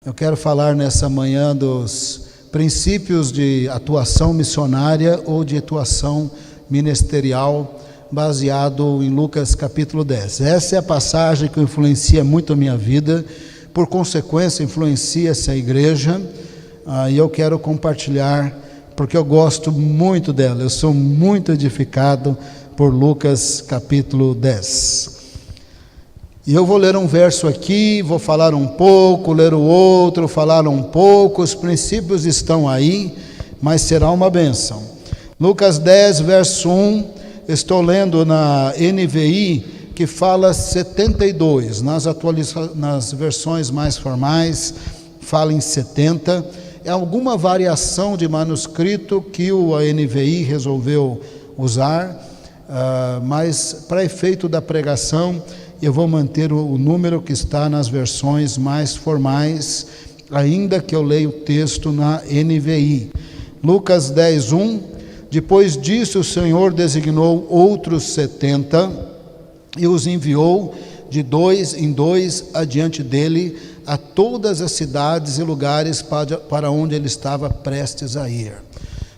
Eu quero falar nessa manhã dos princípios de atuação missionária ou de atuação ministerial, baseado em Lucas capítulo 10. Essa é a passagem que influencia muito a minha vida, por consequência influencia essa igreja, e eu quero compartilhar, porque eu gosto muito dela, eu sou muito edificado por Lucas capítulo 10. E eu vou ler um verso aqui, vou falar um pouco, ler o outro, falar um pouco, os princípios estão aí, mas será uma bênção. Lucas 10, verso 1, estou lendo na NVI, que fala 72, nas versões mais formais, fala em 70, é alguma variação de manuscrito que a NVI resolveu usar, mas para efeito da pregação, eu vou manter o número que está nas versões mais formais, ainda que eu leia o texto na NVI. Lucas 10, 1, depois disso o Senhor designou outros 70 e os enviou de dois em dois adiante dele a todas as cidades e lugares para onde ele estava prestes a ir.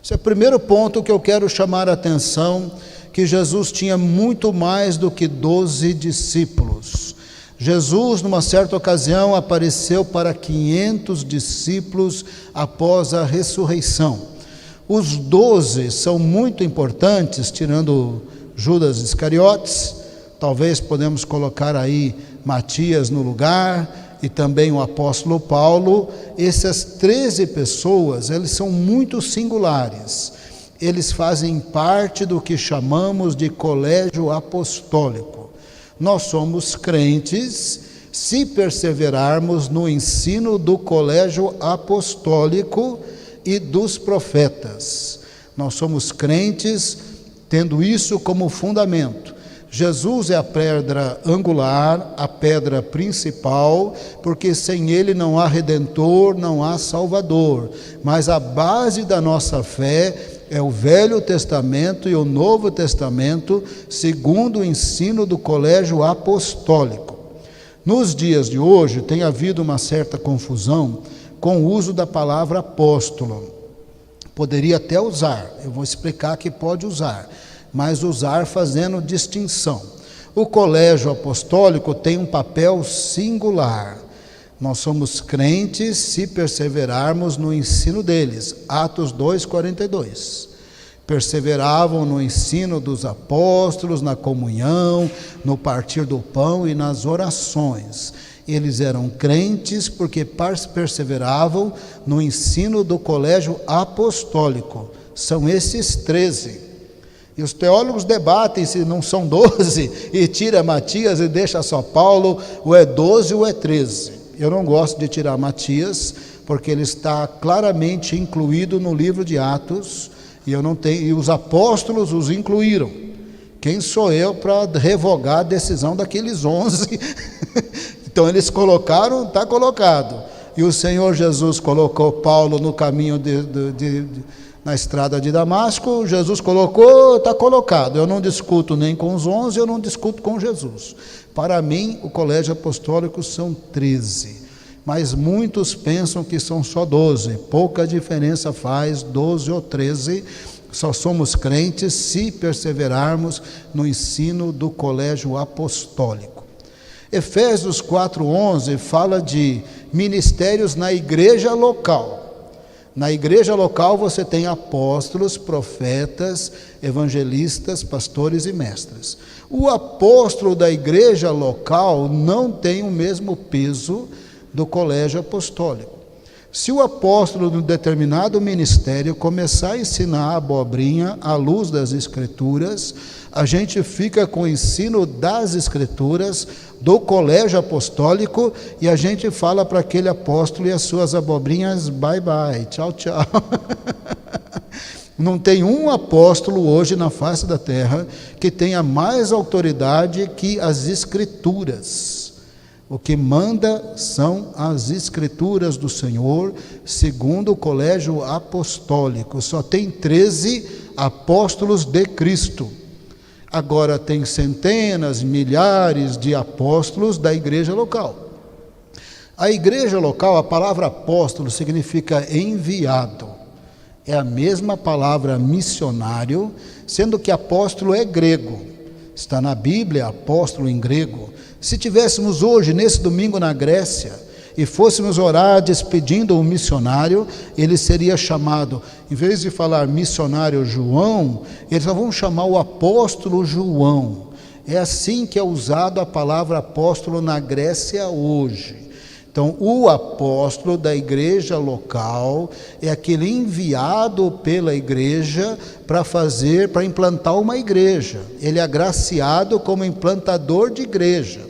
Esse é o primeiro ponto que eu quero chamar a atenção, que Jesus tinha muito mais do que 12 discípulos. Jesus, numa certa ocasião, apareceu para 500 discípulos após a ressurreição. Os 12 são muito importantes, tirando Judas Iscariotes, talvez podemos colocar aí Matias no lugar, e também o apóstolo Paulo. Essas 13 pessoas, eles são muito singulares. Eles fazem parte do que chamamos de colégio apostólico. Nós somos crentes se perseverarmos no ensino do colégio apostólico e dos profetas. Nós somos crentes tendo isso como fundamento. Jesus é a pedra angular, a pedra principal, porque sem ele não há redentor, não há salvador. Mas a base da nossa fé é o Velho Testamento e o Novo Testamento, segundo o ensino do colégio apostólico. Nos dias de hoje tem havido uma certa confusão com o uso da palavra apóstolo. Poderia até usar, eu vou explicar que pode usar, mas usar fazendo distinção. O colégio apostólico tem um papel singular. Nós somos crentes se perseverarmos no ensino deles. Atos 2:42. Perseveravam no ensino dos apóstolos, na comunhão, no partir do pão e nas orações. Eles eram crentes porque perseveravam no ensino do colégio apostólico. São esses 13. E os teólogos debatem se não são 12, e tira Matias e deixa só Paulo, ou é 12 ou é 13. Eu não gosto de tirar Matias, porque ele está claramente incluído no livro de Atos, e os apóstolos os incluíram. Quem sou eu para revogar a decisão daqueles 11? Então eles colocaram, está colocado. E o Senhor Jesus colocou Paulo no caminho na estrada de Damasco. Jesus colocou, está colocado. Eu não discuto nem com os 11, eu não discuto com Jesus. Para mim, o colégio apostólico são 13, mas muitos pensam que são só 12, pouca diferença faz, 12 ou 13, só somos crentes se perseverarmos no ensino do colégio apostólico. Efésios 4:11 fala de ministérios na igreja local. Na igreja local você tem apóstolos, profetas, evangelistas, pastores e mestres. O apóstolo da igreja local não tem o mesmo peso do colégio apostólico. Se o apóstolo de um determinado ministério começar a ensinar a abobrinha à luz das Escrituras, a gente fica com o ensino das Escrituras, do colégio apostólico, e a gente fala para aquele apóstolo e as suas abobrinhas, bye bye, tchau, tchau. Não tem um apóstolo hoje na face da terra que tenha mais autoridade que as Escrituras. O que manda são as Escrituras do Senhor, segundo o colégio apostólico. Só tem 13 apóstolos de Cristo. Agora tem centenas, milhares de apóstolos da igreja local. A igreja local, a palavra apóstolo significa enviado. É a mesma palavra missionário, sendo que apóstolo é grego. Está na Bíblia, apóstolo em grego. Se tivéssemos hoje, nesse domingo na Grécia, e fôssemos orar despedindo um missionário, ele seria chamado, em vez de falar missionário João, eles só vão chamar o apóstolo João. É assim que é usado a palavra apóstolo na Grécia hoje. Então, o apóstolo da igreja local é aquele enviado pela igreja para implantar uma igreja. Ele é agraciado como implantador de igreja.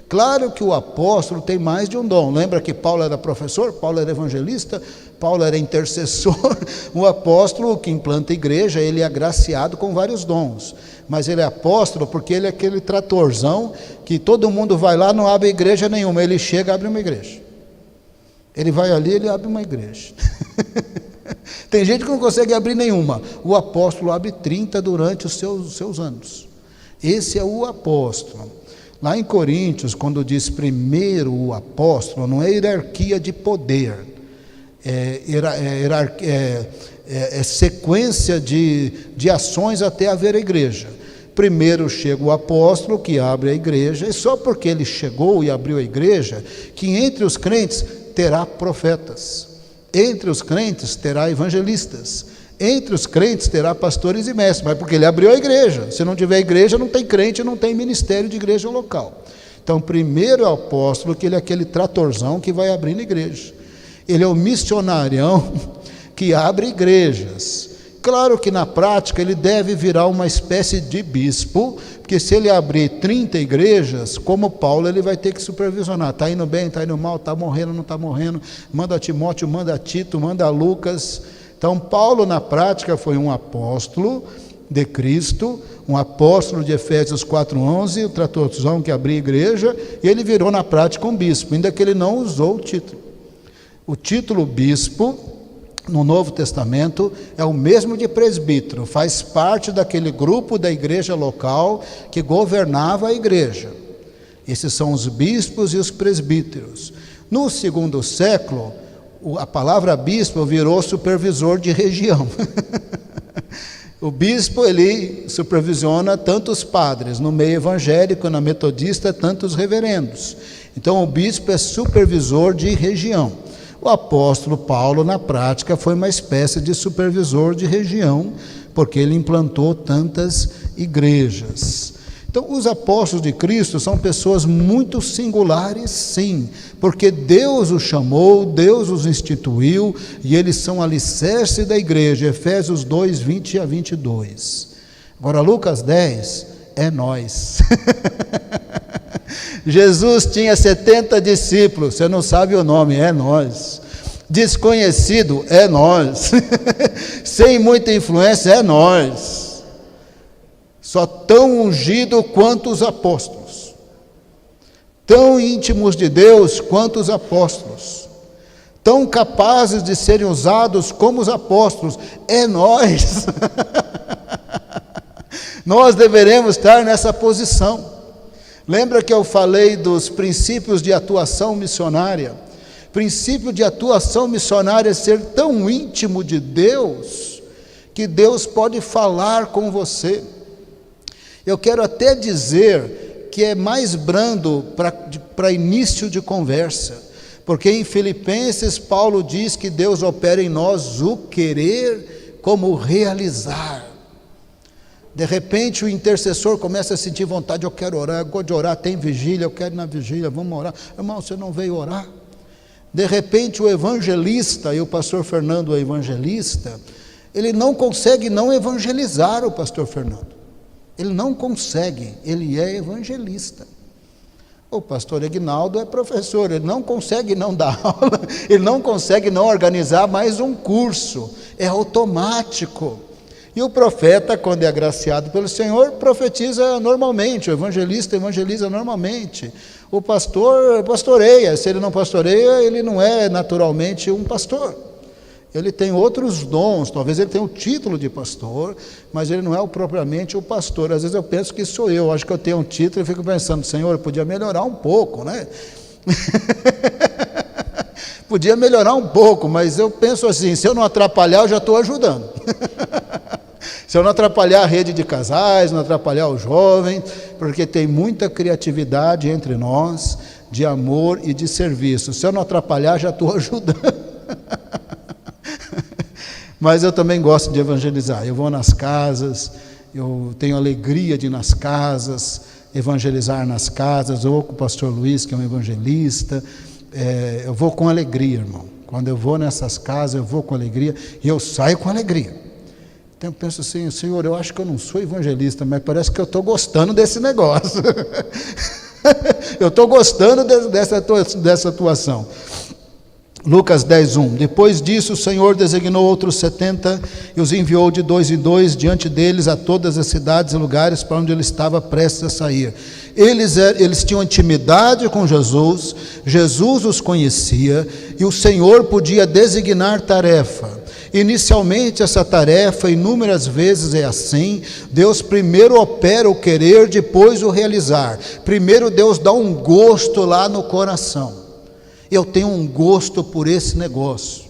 Claro que o apóstolo tem mais de um dom. Lembra que Paulo era professor, Paulo era evangelista, Paulo era intercessor. O apóstolo que implanta a igreja, ele é agraciado com vários dons. Mas ele é apóstolo porque ele é aquele tratorzão que todo mundo vai lá, não abre igreja nenhuma. Ele chega e abre uma igreja. Ele vai ali, ele abre uma igreja. Tem gente que não consegue abrir nenhuma. O apóstolo abre 30 durante os seus anos. Esse é o apóstolo. Lá em Coríntios, quando diz primeiro o apóstolo, não é hierarquia de poder, é sequência de ações até haver a igreja. Primeiro chega o apóstolo que abre a igreja, e só porque ele chegou e abriu a igreja, que entre os crentes terá profetas, entre os crentes terá evangelistas, entre os crentes terá pastores e mestres, mas porque ele abriu a igreja. Se não tiver igreja, não tem crente, não tem ministério de igreja local. Então, primeiro é o apóstolo, que ele é aquele tratorzão que vai abrindo igreja. Ele é o missionarião que abre igrejas. Claro que na prática ele deve virar uma espécie de bispo, porque se ele abrir 30 igrejas, como Paulo, ele vai ter que supervisionar. Está indo bem, está indo mal, está morrendo, não está morrendo. Manda Timóteo, manda Tito, manda Lucas. Então, Paulo, na prática, foi um apóstolo de Cristo, um apóstolo de Efésios 4:11, o tratorzão que abria a igreja, e ele virou, na prática, um bispo, ainda que ele não usou o título. O título bispo, no Novo Testamento, é o mesmo de presbítero, faz parte daquele grupo da igreja local que governava a igreja. Esses são os bispos e os presbíteros. No segundo século, a palavra bispo virou supervisor de região. O bispo, ele supervisiona tantos padres, no meio evangélico, na metodista, tantos reverendos. Então, o bispo é supervisor de região. O apóstolo Paulo, na prática, foi uma espécie de supervisor de região, porque ele implantou tantas igrejas. Então, os apóstolos de Cristo são pessoas muito singulares, sim, porque Deus os chamou, Deus os instituiu, e eles são alicerce da igreja. Efésios 2:20-22. Agora, Lucas 10, é nós. Jesus tinha 70 discípulos, você não sabe o nome, é nós. Desconhecido, é nós. Sem muita influência, é nós. Só tão ungido quanto os apóstolos, tão íntimos de Deus quanto os apóstolos, tão capazes de serem usados como os apóstolos, é nós. Nós deveremos estar nessa posição. Lembra que eu falei dos princípios de atuação missionária? Princípio de atuação missionária é ser tão íntimo de Deus, que Deus pode falar com você. Eu quero até dizer que é mais brando para início de conversa, porque em Filipenses Paulo diz que Deus opera em nós o querer como o realizar. De repente o intercessor começa a sentir vontade, eu quero orar, eu gosto de orar, tem vigília, eu quero ir na vigília, vamos orar. Irmão, você não veio orar? De repente o evangelista, e o pastor Fernando é evangelista, ele não consegue não evangelizar o pastor Fernando. Ele não consegue, ele é evangelista. O pastor Aguinaldo é professor, ele não consegue não dar aula, ele não consegue não organizar mais um curso, é automático. E o profeta, quando é agraciado pelo Senhor, profetiza normalmente, o evangelista evangeliza normalmente. O pastor pastoreia, se ele não pastoreia, ele não é naturalmente um pastor. Ele tem outros dons, talvez ele tenha o título de pastor, mas ele não é propriamente o pastor. Às vezes eu penso que sou eu, acho que eu tenho um título e fico pensando, Senhor, eu podia melhorar um pouco, né? Podia melhorar um pouco, mas eu penso assim, se eu não atrapalhar, eu já estou ajudando. Se eu não atrapalhar a rede de casais, não atrapalhar os jovens, porque tem muita criatividade entre nós, de amor e de serviço. Se eu não atrapalhar, já estou ajudando. Mas eu também gosto de evangelizar. Eu vou nas casas, eu tenho alegria de ir nas casas, evangelizar nas casas. Eu vou com o pastor Luiz, que é um evangelista. Eu vou com alegria, irmão. Quando eu vou nessas casas, eu vou com alegria e eu saio com alegria. Então eu penso assim, Senhor, eu acho que eu não sou evangelista, mas parece que eu estou gostando desse negócio. Eu estou gostando dessa atuação. Lucas 10:1. Depois disso, o Senhor designou outros 70 e os enviou de 2 em 2 diante deles a todas as cidades e lugares para onde ele estava prestes a sair. Eles tinham intimidade com Jesus, Jesus os conhecia e o Senhor podia designar tarefa. Inicialmente essa tarefa, inúmeras vezes é assim, Deus primeiro opera o querer, depois o realizar. Primeiro Deus dá um gosto lá no coração. Eu tenho um gosto por esse negócio.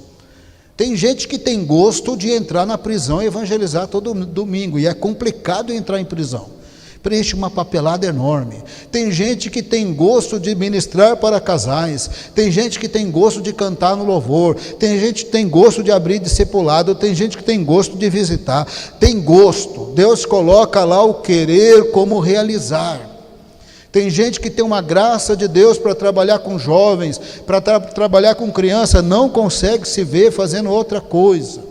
Tem gente que tem gosto de entrar na prisão e evangelizar todo domingo, e é complicado entrar em prisão. Preenche uma papelada enorme. Tem gente que tem gosto de ministrar para casais, tem gente que tem gosto de cantar no louvor, tem gente que tem gosto de abrir discipulado, tem gente que tem gosto de visitar, tem gosto. Deus coloca lá o querer como realizar. Tem gente que tem uma graça de Deus para trabalhar com jovens, para trabalhar com criança, não consegue se ver fazendo outra coisa.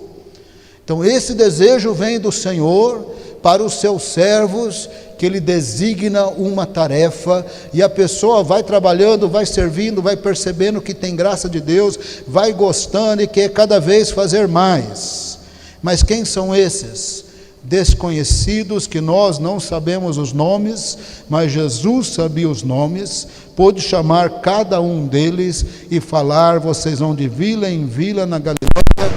Então esse desejo vem do Senhor para os seus servos, que Ele designa uma tarefa, e a pessoa vai trabalhando, vai servindo, vai percebendo que tem graça de Deus, vai gostando e quer cada vez fazer mais. Mas quem são esses? Desconhecidos, que nós não sabemos os nomes, mas Jesus sabia os nomes, pôde chamar cada um deles e falar: vocês vão de vila em vila na Galileia,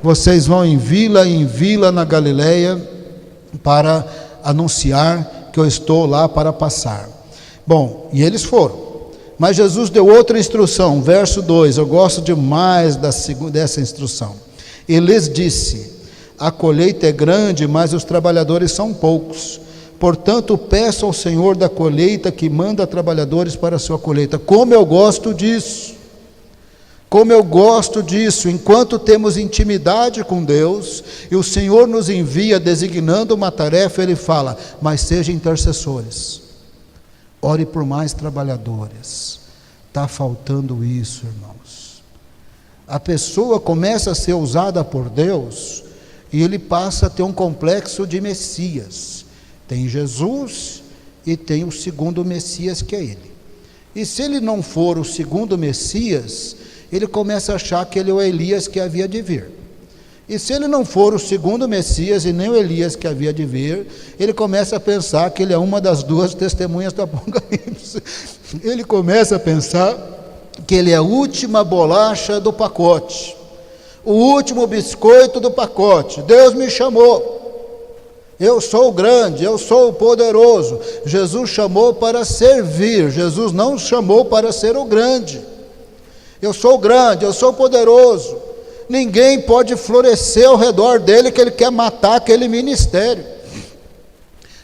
vocês vão em vila na Galileia, para anunciar que eu estou lá para passar. Bom, e eles foram. Mas Jesus deu outra instrução, verso 2, eu gosto demais dessa instrução. Ele lhes disse: a colheita é grande, mas os trabalhadores são poucos. Portanto, peço ao Senhor da colheita que manda trabalhadores para a sua colheita. Como eu gosto disso! Como eu gosto disso, enquanto temos intimidade com Deus, e o Senhor nos envia designando uma tarefa, Ele fala: mas sejam intercessores, ore por mais trabalhadores. Está faltando isso, irmãos. A pessoa começa a ser usada por Deus, e ele passa a ter um complexo de Messias. Tem Jesus, e tem o segundo Messias, que é Ele. E se ele não for o segundo Messias, ele começa a achar que ele é o Elias que havia de vir. E se ele não for o segundo Messias e nem o Elias que havia de vir, ele começa a pensar que ele é uma das duas testemunhas do Apocalipse. Ele começa a pensar que ele é a última bolacha do pacote, o último biscoito do pacote. Deus me chamou, eu sou o grande, eu sou o poderoso. Jesus chamou para servir, Jesus não chamou para ser o grande. Eu sou grande, eu sou poderoso. Ninguém pode florescer ao redor dele, que ele quer matar aquele ministério.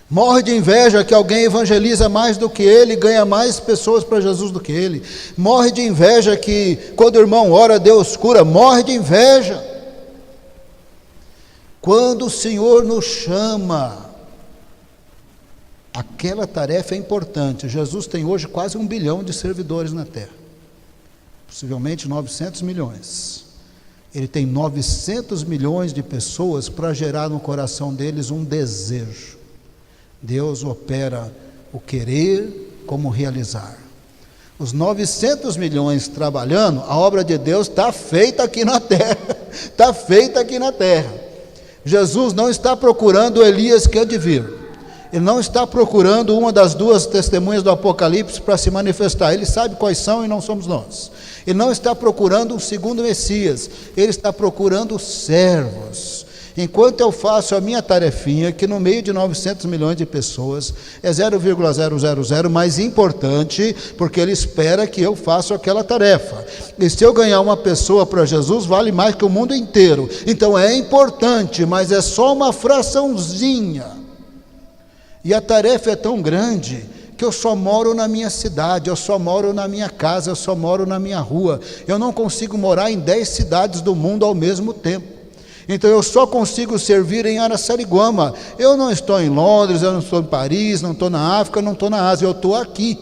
Morre de inveja que alguém evangeliza mais do que ele, ganha mais pessoas para Jesus do que ele. Morre de inveja que quando o irmão ora, Deus cura. Morre de inveja. Quando o Senhor nos chama, aquela tarefa é importante. Jesus tem hoje quase 1 bilhão de servidores na terra. Possivelmente 900 milhões. Ele tem 900 milhões de pessoas para gerar no coração deles um desejo. Deus opera o querer como realizar. Os 900 milhões trabalhando, a obra de Deus está feita aqui na terra. Está feita aqui na terra. Jesus não está procurando Elias que há de vir. Ele não está procurando uma das duas testemunhas do Apocalipse para se manifestar. Ele sabe quais são e não somos nós. Ele não está procurando um segundo Messias. Ele está procurando servos Enquanto eu faço a minha tarefinha, que no meio de 900 milhões de pessoas é 0,000 mais importante, porque ele espera que eu faça aquela tarefa. E se eu ganhar uma pessoa para Jesus, vale mais que o mundo inteiro. Então é importante, mas é só uma fraçãozinha. E a tarefa é tão grande que eu só moro na minha cidade, eu só moro na minha casa, eu só moro na minha rua. Eu não consigo morar em 10 cidades do mundo ao mesmo tempo. Então eu só consigo servir em Araçariguama. Eu não estou em Londres, eu não estou em Paris, não estou na África, não estou na Ásia, eu estou aqui.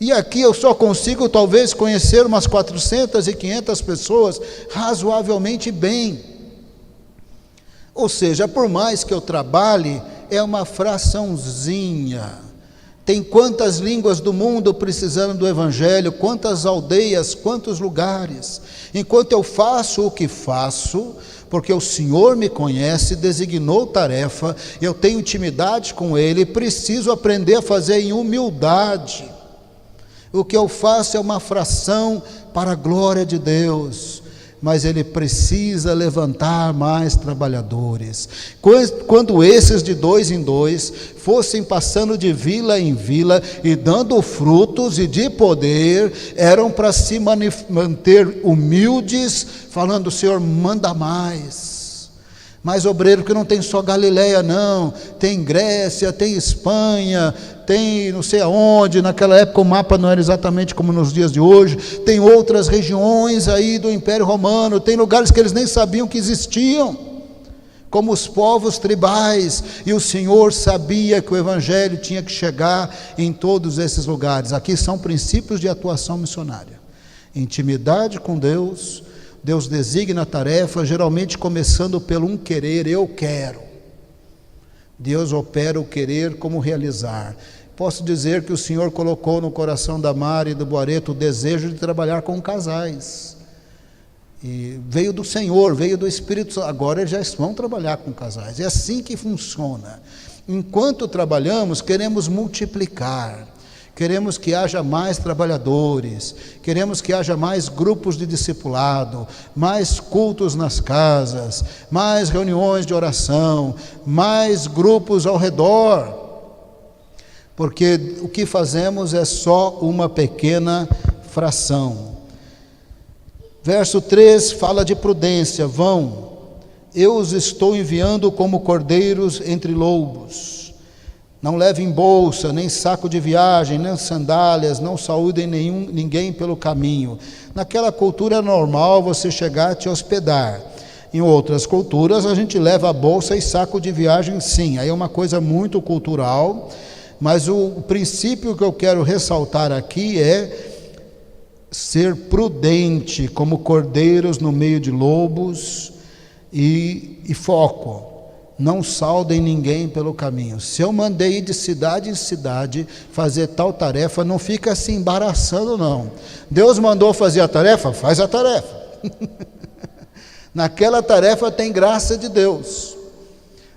E aqui eu só consigo talvez conhecer umas 400 e 500 pessoas razoavelmente bem. Ou seja, por mais que eu trabalhe, é uma fraçãozinha. Tem quantas línguas do mundo precisando do Evangelho, quantas aldeias, quantos lugares. Enquanto eu faço o que faço, porque o Senhor me conhece, designou tarefa, eu tenho intimidade com Ele, preciso aprender a fazer em humildade. O que eu faço é uma fração para a glória de Deus, mas Ele precisa levantar mais trabalhadores. Quando esses de 2 em 2 fossem passando de vila em vila e dando frutos e de poder, eram para se manter humildes, falando: Senhor, manda mais. Mais obreiro, que não tem só Galileia não, tem Grécia, tem Espanha, tem não sei aonde. Naquela época o mapa não era exatamente como nos dias de hoje, tem outras regiões aí do Império Romano, tem lugares que eles nem sabiam que existiam, como os povos tribais, e o Senhor sabia que o Evangelho tinha que chegar em todos esses lugares. Aqui são princípios de atuação missionária: intimidade com Deus. Deus designa a tarefa, geralmente começando pelo um querer, eu quero. Deus opera o querer como realizar. Posso dizer que o Senhor colocou no coração da Mari e do Boareto o desejo de trabalhar com casais. E veio do Senhor, veio do Espírito Santo. Agora eles já vão trabalhar com casais. É assim que funciona. Enquanto trabalhamos, queremos multiplicar. Queremos que haja mais trabalhadores, queremos que haja mais grupos de discipulado, mais cultos nas casas, mais reuniões de oração, mais grupos ao redor, porque o que fazemos é só uma pequena fração. Verso 3 fala de prudência: vão, eu os estou enviando como cordeiros entre lobos. Não levem bolsa, nem saco de viagem, nem sandálias, não saúdem ninguém pelo caminho. Naquela cultura é normal você chegar a te hospedar. Em outras culturas a gente leva bolsa e saco de viagem, sim. Aí é uma coisa muito cultural, mas o princípio que eu quero ressaltar aqui é ser prudente, como cordeiros no meio de lobos, e foco. Não saudem ninguém pelo caminho. Se eu mandei ir de cidade em cidade fazer tal tarefa, não fica se embaraçando não. Deus mandou fazer a tarefa, faz a tarefa. Naquela tarefa tem graça de Deus.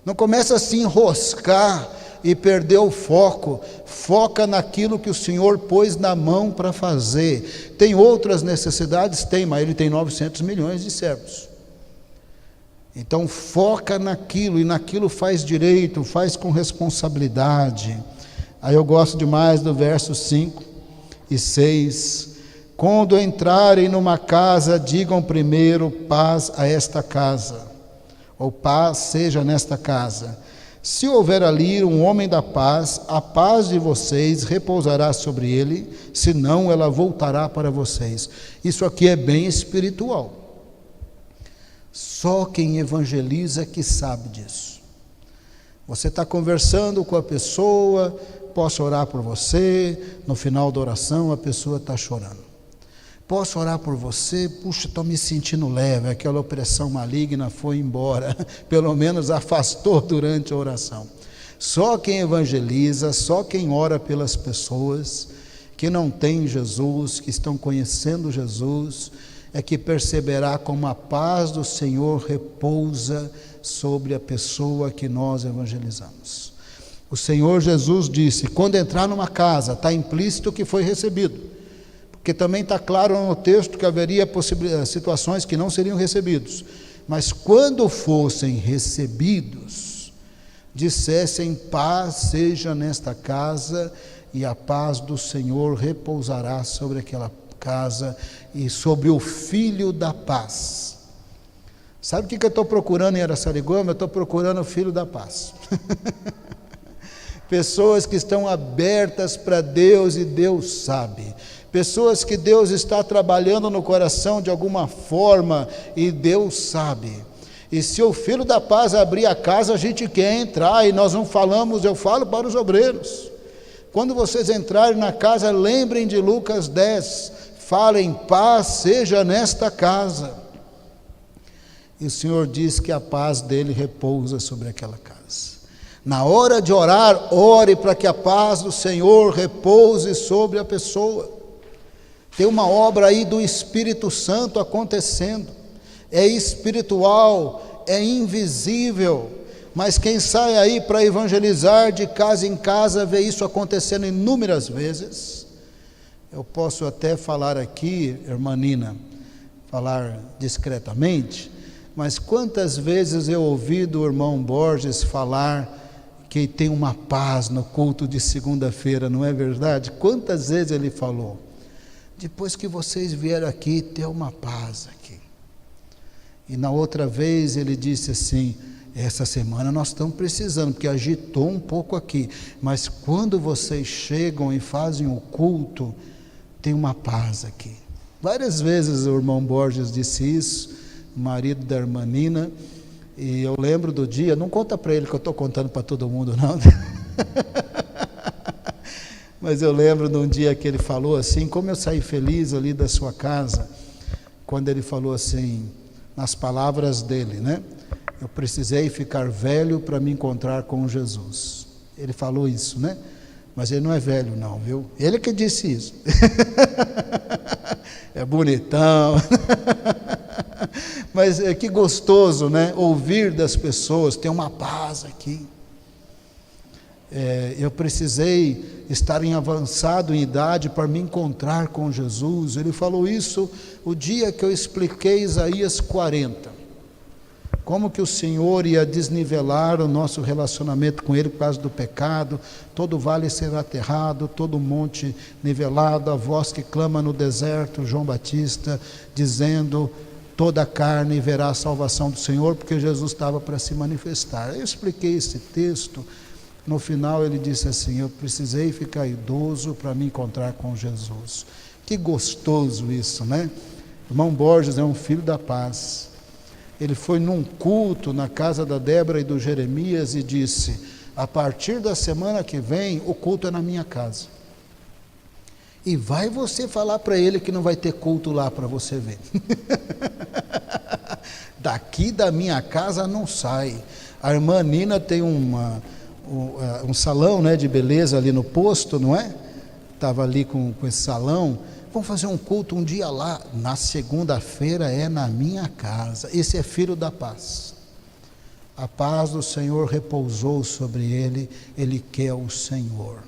Não começa a se enroscar e perder o foco. Foca naquilo que o Senhor pôs na mão para fazer. Tem outras necessidades? Tem, mas Ele tem 900 milhões de servos. Então foca naquilo, e naquilo faz direito, faz com responsabilidade. Aí eu gosto demais do verso 5 e 6. Quando entrarem numa casa, digam primeiro: paz a esta casa, ou paz seja nesta casa. Se houver ali um homem da paz, a paz de vocês repousará sobre ele, senão ela voltará para vocês. Isso aqui é bem espiritual. Só quem evangeliza que sabe disso. Você está conversando com a pessoa, posso orar por você, no final da oração a pessoa está chorando. Posso orar por você? Puxa, estou me sentindo leve, aquela opressão maligna foi embora, pelo menos afastou durante a oração. Só quem evangeliza, só quem ora pelas pessoas que não têm Jesus, que estão conhecendo Jesus, é que perceberá como a paz do Senhor repousa sobre a pessoa que nós evangelizamos. O Senhor Jesus disse: quando entrar numa casa, está implícito que foi recebido, porque também está claro no texto que haveria situações que não seriam recebidos, mas quando fossem recebidos, dissessem: paz seja nesta casa, e a paz do Senhor repousará sobre aquela casa e sobre o Filho da Paz. Sabe o que eu estou procurando em Araçariguama? Eu estou procurando o Filho da Paz. Pessoas que estão abertas para Deus e Deus sabe. Pessoas que Deus está trabalhando no coração de alguma forma e Deus sabe. E se o Filho da Paz abrir a casa, a gente quer entrar, e nós não falamos, eu falo para os obreiros. Quando vocês entrarem na casa, lembrem de Lucas 10, falem: paz seja nesta casa. E o Senhor diz que a paz dele repousa sobre aquela casa. Na hora de orar, ore para que a paz do Senhor repouse sobre a pessoa. Tem uma obra aí do Espírito Santo acontecendo. É espiritual, é invisível, mas quem sai aí para evangelizar de casa em casa, vê isso acontecendo inúmeras vezes. Eu posso até falar aqui, irmã Nina, falar discretamente, mas quantas vezes eu ouvi do irmão Borges falar que tem uma paz no culto de segunda-feira, não é verdade? Quantas vezes ele falou: depois que vocês vieram aqui, tem uma paz aqui. E na outra vez ele disse assim: essa semana nós estamos precisando, porque agitou um pouco aqui, mas quando vocês chegam e fazem o culto, tem uma paz aqui. Várias vezes o irmão Borges disse isso, o marido da irmã Nina, e eu lembro do dia, não conta para ele que eu estou contando para todo mundo não, mas eu lembro de um dia que ele falou assim, como eu saí feliz ali da sua casa, quando ele falou assim, nas palavras dele, né? Eu precisei ficar velho para me encontrar com Jesus. Ele falou isso, né? Mas ele não é velho não, viu? Ele que disse isso. É bonitão. Mas é que gostoso, né? Ouvir das pessoas, tem uma paz aqui. Eu precisei estar avançado em idade para me encontrar com Jesus. Ele falou isso o dia que eu expliquei Isaías 40. Como que o Senhor ia desnivelar o nosso relacionamento com Ele por causa do pecado, todo vale será aterrado, todo monte nivelado, a voz que clama no deserto, João Batista, dizendo: toda a carne verá a salvação do Senhor, porque Jesus estava para se manifestar. Eu expliquei esse texto, no final ele disse assim: eu precisei ficar idoso para me encontrar com Jesus. Que gostoso isso, né? Irmão Borges é um filho da paz. Ele foi num culto na casa da Débora e do Jeremias e disse: a partir da semana que vem, o culto é na minha casa. E vai você falar para ele que não vai ter culto lá para você ver. Daqui da minha casa não sai. A irmã Nina tem um salão, né, de beleza ali no posto, não é? Estava ali com esse salão. Vamos fazer um culto um dia lá. Na segunda-feira é na minha casa. Esse é filho da paz. A paz do Senhor repousou sobre ele. Ele quer o Senhor.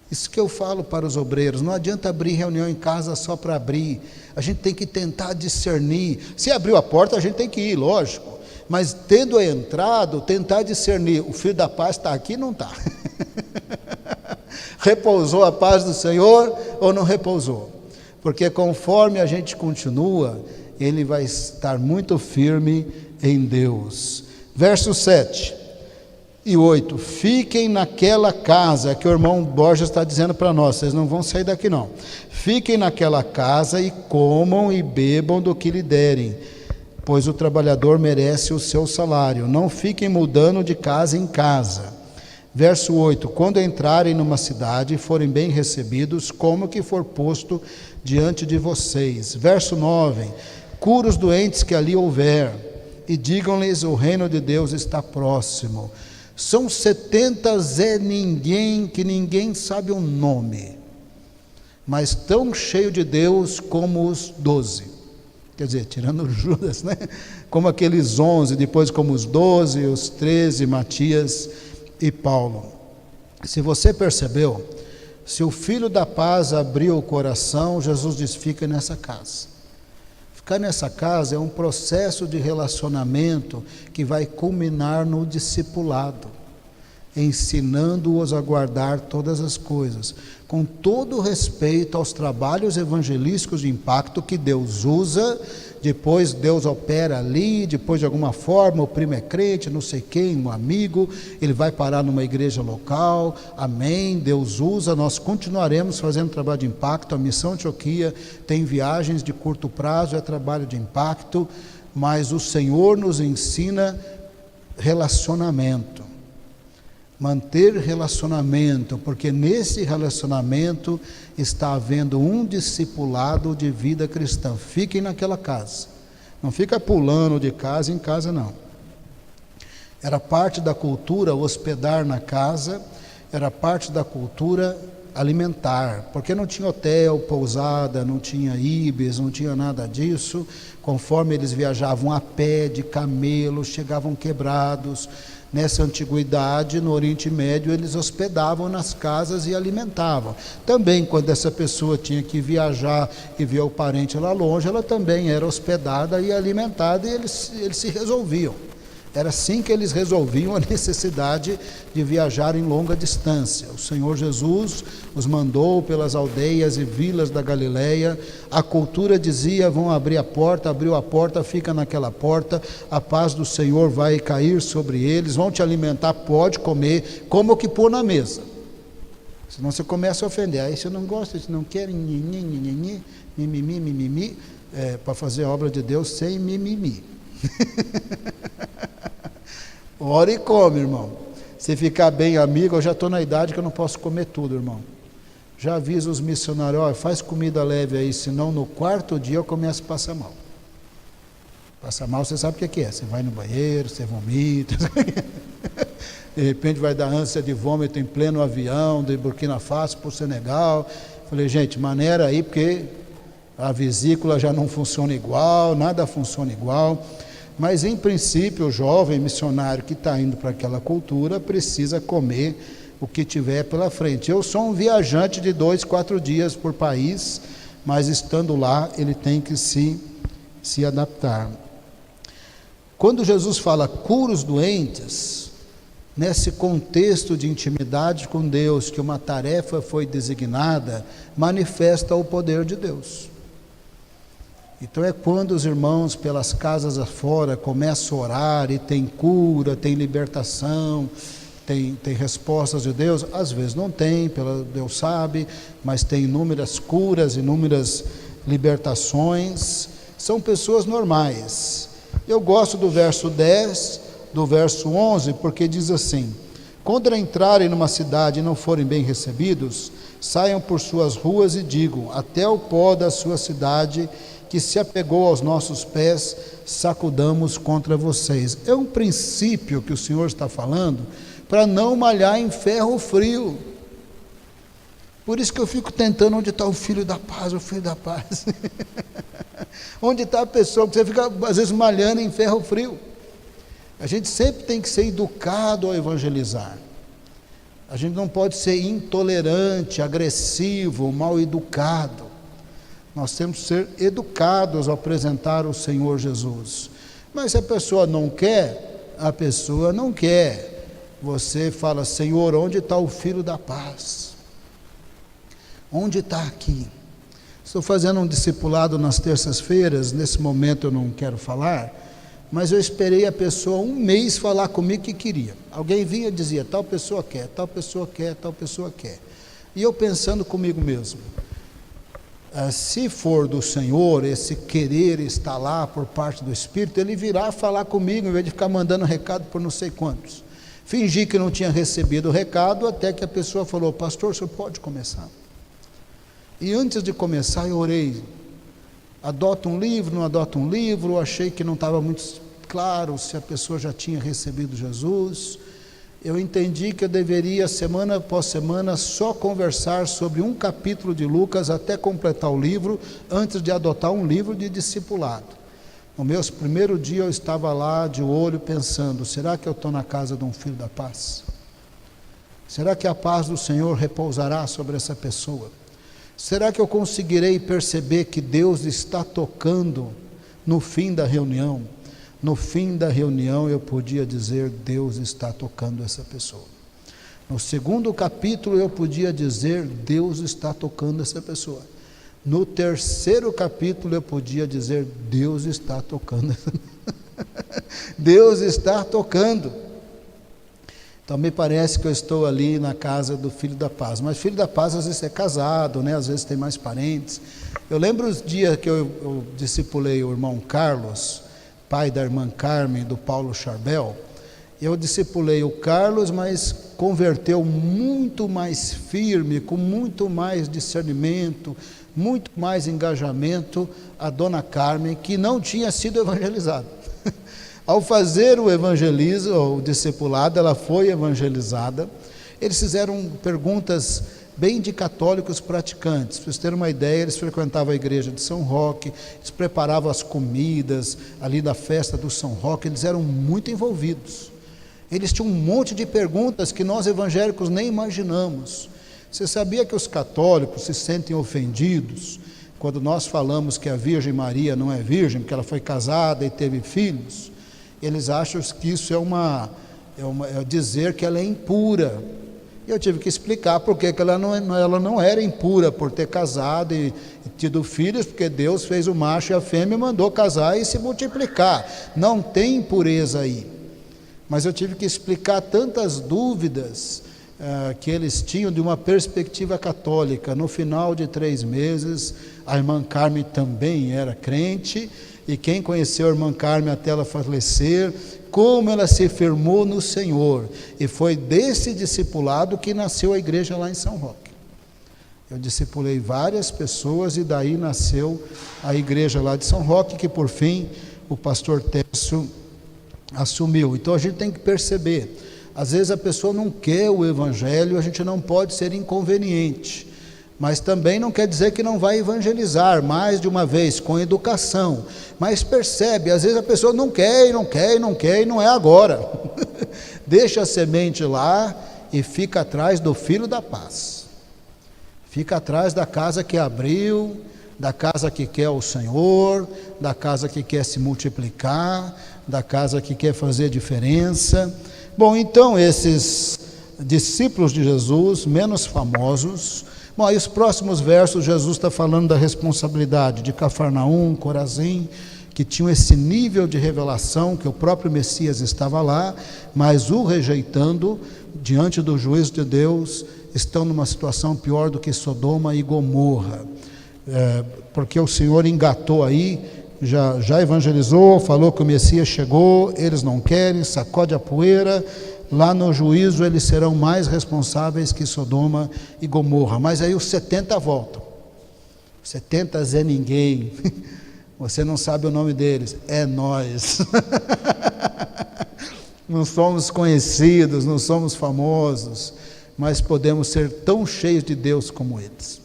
Isso que eu falo para os obreiros: não adianta abrir reunião em casa só para abrir. A gente tem que tentar discernir. Se abriu a porta, a gente tem que ir, lógico. Mas tendo entrado, tentar discernir: o filho da paz está aqui? Não está. Repousou a paz do Senhor ou não repousou? Porque conforme a gente continua, ele vai estar muito firme em Deus. Versos 7 e 8: fiquem naquela casa, que o irmão Borges está dizendo para nós, vocês não vão sair daqui não. Fiquem naquela casa e comam e bebam do que lhe derem, pois o trabalhador merece o seu salário. Não fiquem mudando de casa em casa. Verso 8: quando entrarem numa cidade e forem bem recebidos, como o que for posto diante de vocês. Verso 9: cura os doentes que ali houver, e digam-lhes: o reino de Deus está próximo. São 70 Zé Ninguém, que ninguém sabe o nome, mas tão cheio de Deus como os 12. Quer dizer, tirando Judas, né? Como aqueles 11, depois como os 12, os 13, Matias e Paulo. Se você percebeu, se o filho da paz abriu o coração, Jesus diz: fica nessa casa. Ficar nessa casa é um processo de relacionamento que vai culminar no discipulado, ensinando-os a guardar todas as coisas, com todo respeito aos trabalhos evangelísticos de impacto que Deus usa. Depois Deus opera ali, depois de alguma forma o primo é crente, não sei quem, um amigo, ele vai parar numa igreja local, amém, Deus usa, nós continuaremos fazendo trabalho de impacto. A Missão Antioquia tem viagens de curto prazo, é trabalho de impacto, mas o Senhor nos ensina relacionamento, manter relacionamento, porque nesse relacionamento está havendo um discipulado de vida cristã. Fiquem naquela casa, não fica pulando de casa em casa, não. Era parte da cultura hospedar na casa, era parte da cultura alimentar, porque não tinha hotel, pousada, não tinha Ibis, não tinha nada disso. Conforme eles viajavam a pé, de camelo, chegavam quebrados. Nessa antiguidade, no Oriente Médio, eles hospedavam nas casas e alimentavam. Também, quando essa pessoa tinha que viajar e ver o parente lá longe, ela também era hospedada e alimentada, e eles se resolviam. Era assim que eles resolviam a necessidade de viajar em longa distância. O Senhor Jesus os mandou pelas aldeias e vilas da Galileia. A cultura dizia: vão abrir a porta, abriu a porta, fica naquela porta, a paz do Senhor vai cair sobre eles, vão te alimentar, pode comer, como o que pôr na mesa. Senão você começa a ofender. Aí você não gosta, você não quer mimimi, para fazer a obra de Deus sem mimimi. Ora e come, irmão. Se ficar bem amigo, eu já estou na idade que eu não posso comer tudo, irmão. Já aviso os missionários: ó, faz comida leve aí, senão no quarto dia eu começo a passar mal. Passar mal, você sabe o que é? Você vai no banheiro, você vomita. De repente vai dar ânsia de vômito em pleno avião, de Burkina Faso para o Senegal. Falei, gente, maneira aí, porque a vesícula já não funciona igual, nada funciona igual. Mas, em princípio, o jovem missionário que está indo para aquela cultura precisa comer o que tiver pela frente. Eu sou um viajante de 2, 4 dias por país, mas estando lá, ele tem que se adaptar. Quando Jesus fala cura os doentes, nesse contexto de intimidade com Deus, que uma tarefa foi designada, manifesta o poder de Deus. Então é quando os irmãos pelas casas afora começam a orar e tem cura, tem libertação, tem respostas de Deus. Às vezes não tem, Deus sabe, mas tem inúmeras curas, inúmeras libertações. São pessoas normais. Eu gosto do verso 10, do verso 11, porque diz assim: quando entrarem numa cidade e não forem bem recebidos, saiam por suas ruas e digam: até o pó da sua cidade que se apegou aos nossos pés, sacudamos contra vocês. É um princípio que o Senhor está falando para não malhar em ferro frio. Por isso que eu fico tentando: onde está o filho da paz, o filho da paz? Onde está a pessoa que você fica às vezes malhando em ferro frio? A gente sempre tem que ser educado ao evangelizar. A gente não pode ser intolerante, agressivo, mal educado. Nós temos que ser educados ao apresentar o Senhor Jesus. Mas se a pessoa não quer, a pessoa não quer. Você fala: Senhor, onde está o filho da paz? Onde está aqui? Estou fazendo um discipulado nas terças-feiras, nesse momento eu não quero falar, mas eu esperei a pessoa 1 mês falar comigo que queria. Alguém vinha e dizia: tal pessoa quer, tal pessoa quer, tal pessoa quer. E eu pensando comigo mesmo: se for do Senhor, esse querer está lá por parte do Espírito, ele virá falar comigo, em vez de ficar mandando recado por não sei quantos. Fingi que não tinha recebido o recado, até que a pessoa falou: pastor, o senhor pode começar? E antes de começar eu orei: adota um livro, não adota um livro? Achei que não estava muito claro se a pessoa já tinha recebido Jesus. Eu entendi que eu deveria, semana após semana, só conversar sobre um capítulo de Lucas até completar o livro, antes de adotar um livro de discipulado. No meu primeiro dia eu estava lá de olho pensando: será que eu estou na casa de um filho da paz? Será que a paz do Senhor repousará sobre essa pessoa? Será que eu conseguirei perceber que Deus está tocando no fim da reunião, eu podia dizer: Deus está tocando essa pessoa. No segundo capítulo eu podia dizer: Deus está tocando essa pessoa. No terceiro capítulo eu podia dizer: Deus está tocando. Deus está tocando. Então me parece que eu estou ali na casa do Filho da Paz. Mas Filho da Paz às vezes é casado, né? Às vezes tem mais parentes. Eu lembro os dias que eu discipulei o irmão Carlos, pai da irmã Carmen, do Paulo Charbel. Eu discipulei o Carlos, mas converteu muito mais firme, com muito mais discernimento, muito mais engajamento, a dona Carmen, que não tinha sido evangelizada. Ao fazer o discipulado, ela foi evangelizada. Eles fizeram perguntas bem de católicos praticantes. Para vocês terem uma ideia, eles frequentavam a igreja de São Roque, eles preparavam as comidas ali da festa do São Roque, eles eram muito envolvidos. Eles tinham um monte de perguntas que nós evangélicos nem imaginamos. Você sabia que os católicos se sentem ofendidos quando nós falamos que a Virgem Maria não é virgem, porque ela foi casada e teve filhos? Eles acham que isso é dizer que ela é impura. Eu tive que explicar por que ela não era impura, por ter casado e tido filhos, porque Deus fez o macho e a fêmea e mandou casar e se multiplicar. Não tem impureza aí. Mas eu tive que explicar tantas dúvidas que eles tinham de uma perspectiva católica. No final de 3 meses, a irmã Carmen também era crente, e quem conheceu a irmã Carmen até ela falecer, como ela se firmou no Senhor, e foi desse discipulado que nasceu a igreja lá em São Roque. Eu discipulei várias pessoas, e daí nasceu a igreja lá de São Roque, que por fim o pastor Tércio assumiu. Então a gente tem que perceber, às vezes a pessoa não quer o evangelho, a gente não pode ser inconveniente, mas também não quer dizer que não vai evangelizar mais de uma vez, com educação. Mas percebe, às vezes a pessoa não quer, e não é agora. Deixa a semente lá e fica atrás do Filho da Paz. Fica atrás da casa que abriu, da casa que quer o Senhor, da casa que quer se multiplicar, da casa que quer fazer diferença. Bom, então esses discípulos de Jesus, menos famosos. Bom, aí os próximos versos, Jesus está falando da responsabilidade de Cafarnaum, Corazim, que tinham esse nível de revelação, que o próprio Messias estava lá, mas o rejeitando, diante do juízo de Deus, estão numa situação pior do que Sodoma e Gomorra, porque o Senhor engatou aí, já evangelizou, falou que o Messias chegou, eles não querem, sacode a poeira. Lá no juízo eles serão mais responsáveis que Sodoma e Gomorra. Mas aí os 70 voltam. 70 é ninguém. Você não sabe o nome deles. É nós. Não somos conhecidos, não somos famosos, mas podemos ser tão cheios de Deus como eles.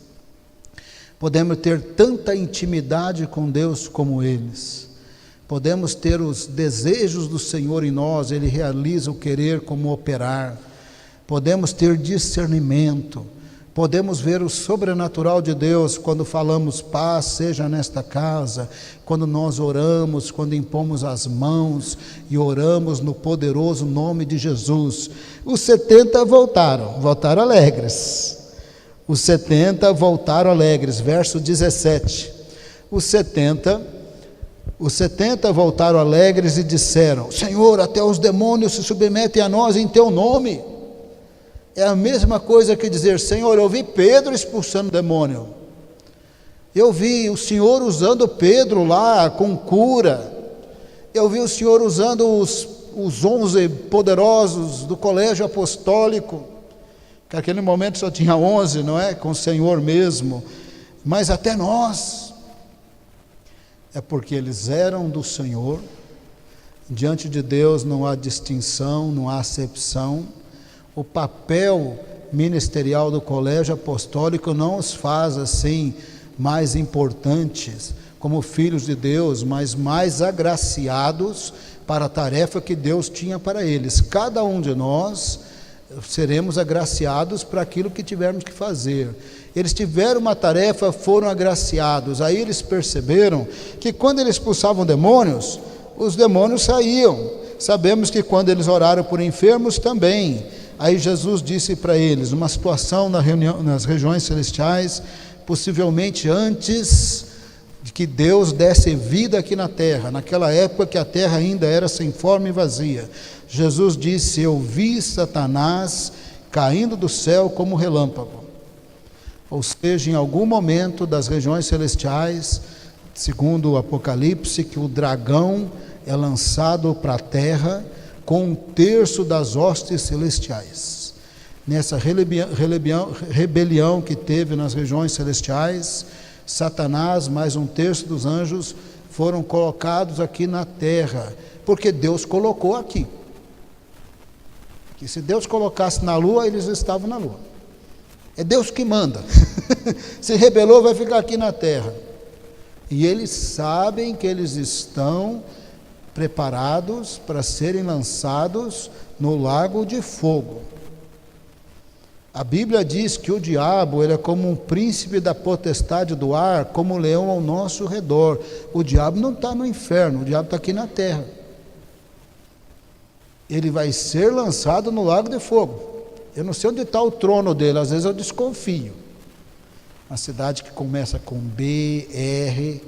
Podemos ter tanta intimidade com Deus como eles. Podemos ter os desejos do Senhor em nós, Ele realiza o querer como operar. Podemos ter discernimento, podemos ver o sobrenatural de Deus quando falamos paz seja nesta casa, quando nós oramos, quando impomos as mãos e oramos no poderoso nome de Jesus. Os 70 voltaram alegres. Os 70 voltaram alegres, verso 17. Os 70 voltaram alegres e disseram: Senhor, até os demônios se submetem a nós em teu nome. É a mesma coisa que dizer: Senhor, eu vi Pedro expulsando demônio, eu vi o Senhor usando Pedro lá com cura, eu vi o Senhor usando os 11 poderosos do colégio apostólico, que naquele momento só tinha 11, não é? Com o Senhor mesmo, mas até nós. É porque eles eram do Senhor. Diante de Deus não há distinção, não há acepção. O papel ministerial do colégio apostólico não os faz assim mais importantes como filhos de Deus, mas mais agraciados para a tarefa que Deus tinha para eles. Cada um de nós seremos agraciados para aquilo que tivermos que fazer. Eles tiveram uma tarefa, foram agraciados. Aí eles perceberam que quando eles expulsavam demônios, os demônios saíam. Sabemos que quando eles oraram por enfermos também. Aí Jesus disse para eles, numa situação nas regiões celestiais, possivelmente antes de que Deus desse vida aqui na terra, naquela época que a terra ainda era sem forma e vazia, Jesus disse: eu vi Satanás caindo do céu como relâmpago. Ou seja, em algum momento das regiões celestiais, segundo o Apocalipse, que o dragão é lançado para a terra com 1/3 das hostes celestiais. Nessa rebelião que teve nas regiões celestiais, Satanás mais 1/3 dos anjos foram colocados aqui na terra, porque Deus colocou aqui. Que se Deus colocasse na lua, eles estavam na lua. É Deus que manda. Se rebelou, vai ficar aqui na terra. E eles sabem que eles estão preparados para serem lançados no lago de fogo. A Bíblia diz que o diabo, ele é como um príncipe da potestade do ar, como um leão ao nosso redor. O diabo não está no inferno, o diabo está aqui na terra. Ele vai ser lançado no lago de fogo. Eu não sei onde está o trono dele, às vezes eu desconfio. Uma cidade que começa com B, R.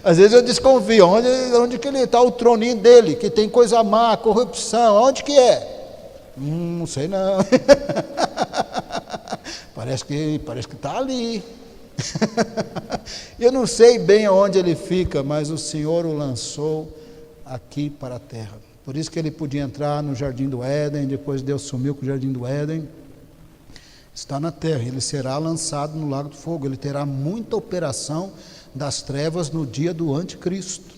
Às vezes eu desconfio, onde que ele está o troninho dele, que tem coisa má, corrupção, onde que é? Não sei não. Parece que está ali. Eu não sei bem onde ele fica, mas o Senhor o lançou aqui para a terra. Por isso que ele podia entrar no Jardim do Éden, depois Deus sumiu com o Jardim do Éden. Está na terra, ele será lançado no lago do fogo, ele terá muita operação das trevas no dia do anticristo.